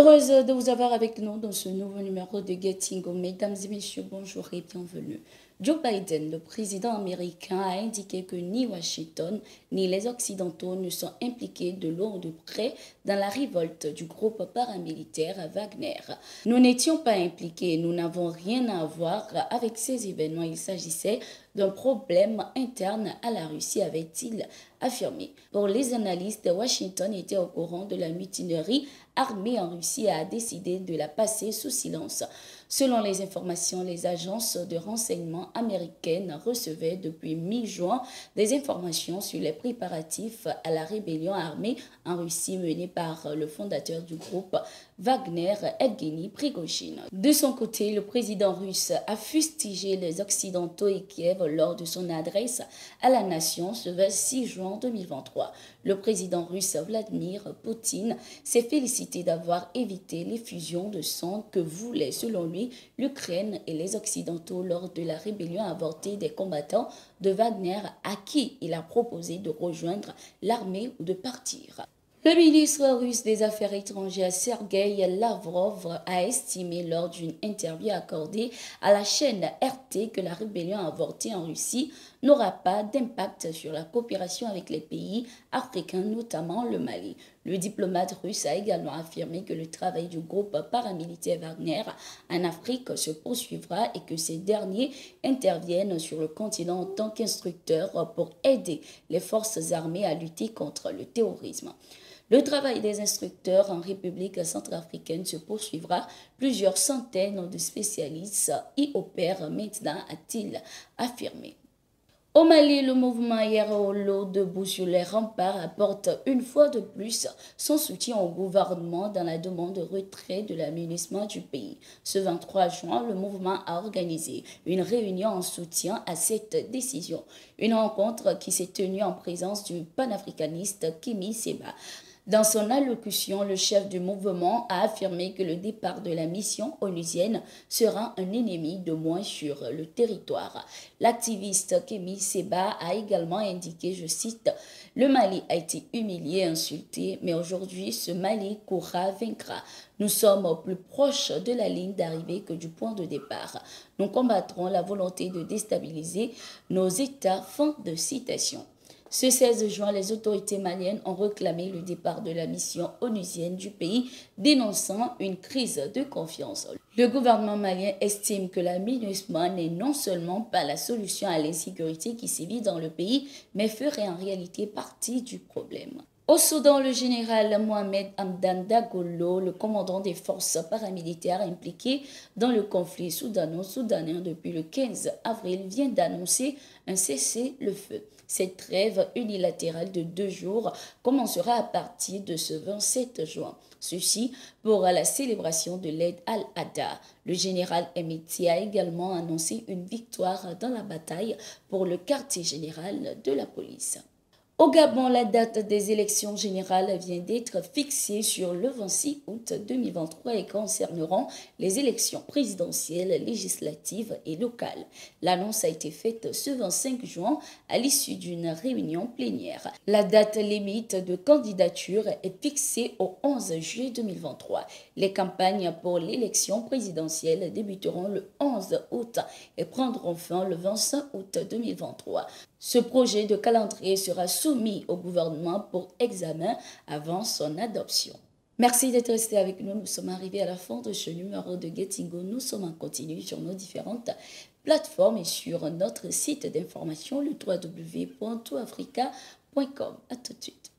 Heureuse de vous avoir avec nous dans ce nouveau numéro de Getting Go. Mesdames et messieurs, bonjour et bienvenue. Joe Biden, le président américain, a indiqué que ni Washington ni les Occidentaux ne sont impliqués de loin ou de près dans la révolte du groupe paramilitaire Wagner. Nous n'étions pas impliqués, nous n'avons rien à voir avec ces événements. Il s'agissait d'un problème interne à la Russie, avait-il affirmé. Pour les analystes, Washington était au courant de la mutinerie armée en Russie et a décidé de la passer sous silence. Selon les informations, les agences de renseignement américaines recevaient depuis mi-juin des informations sur les préparatifs à la rébellion armée en Russie menée par le fondateur du groupe Wagner, Evgeny Prigojine. De son côté, le président russe a fustigé les Occidentaux et Kiev lors de son adresse à la nation ce 26 juin 2023. Le président russe Vladimir Poutine s'est félicité d'avoir évité l'effusion de sang que voulaient, selon lui, l'Ukraine et les Occidentaux lors de la rébellion avortée des combattants de Wagner à qui il a proposé de rejoindre l'armée ou de partir. Le ministre russe des Affaires étrangères Sergei Lavrov a estimé lors d'une interview accordée à la chaîne RT que la rébellion avortée en Russie n'aura pas d'impact sur la coopération avec les pays africains, notamment le Mali. Le diplomate russe a également affirmé que le travail du groupe paramilitaire Wagner en Afrique se poursuivra et que ces derniers interviennent sur le continent en tant qu'instructeurs pour aider les forces armées à lutter contre le terrorisme. Le travail des instructeurs en République centrafricaine se poursuivra. Plusieurs centaines de spécialistes y opèrent maintenant, a-t-il affirmé. Au Mali, le mouvement Yerolo debout sur les remparts apporte une fois de plus son soutien au gouvernement dans la demande de retrait de l'aménagement du pays. Ce 23 juin, le mouvement a organisé une réunion en soutien à cette décision. Une rencontre qui s'est tenue en présence du panafricaniste Kémi Séba. Dans son allocution, le chef du mouvement a affirmé que le départ de la mission onusienne sera un ennemi de moins sur le territoire. L'activiste Kémi Séba a également indiqué, je cite, « Le Mali a été humilié, insulté, mais aujourd'hui, ce Mali courra, vaincra. Nous sommes plus proches de la ligne d'arrivée que du point de départ. Nous combattrons la volonté de déstabiliser nos États. » Fin de citation. Ce 16 juin, les autorités maliennes ont réclamé le départ de la mission onusienne du pays, dénonçant une crise de confiance. Le gouvernement malien estime que la MINUSMA n'est non seulement pas la solution à l'insécurité qui sévit dans le pays, mais ferait en réalité partie du problème. Au Soudan, le général Mohamed Hamdan Dagolo, le commandant des forces paramilitaires impliquées dans le conflit soudano-soudanais depuis le 15 avril, vient d'annoncer un cessez-le-feu. Cette trêve unilatérale de 2 jours commencera à partir de ce 27 juin. Ceci pour la célébration de l'Eid al-Adha. Le général Hemeti a également annoncé une victoire dans la bataille pour le quartier général de la police. Au Gabon, la date des élections générales vient d'être fixée sur le 26 août 2023 et concerneront les élections présidentielles, législatives et locales. L'annonce a été faite ce 25 juin à l'issue d'une réunion plénière. La date limite de candidature est fixée au 11 juillet 2023. Les campagnes pour l'élection présidentielle débuteront le 11 août et prendront fin le 25 août 2023. Ce projet de calendrier sera soumis au gouvernement pour examen avant son adoption. Merci d'être resté avec nous. Nous sommes arrivés à la fin de ce numéro de Getting Go. Nous sommes en continu sur nos différentes plateformes et sur notre site d'information, le www.toutafrica.com. À tout de suite.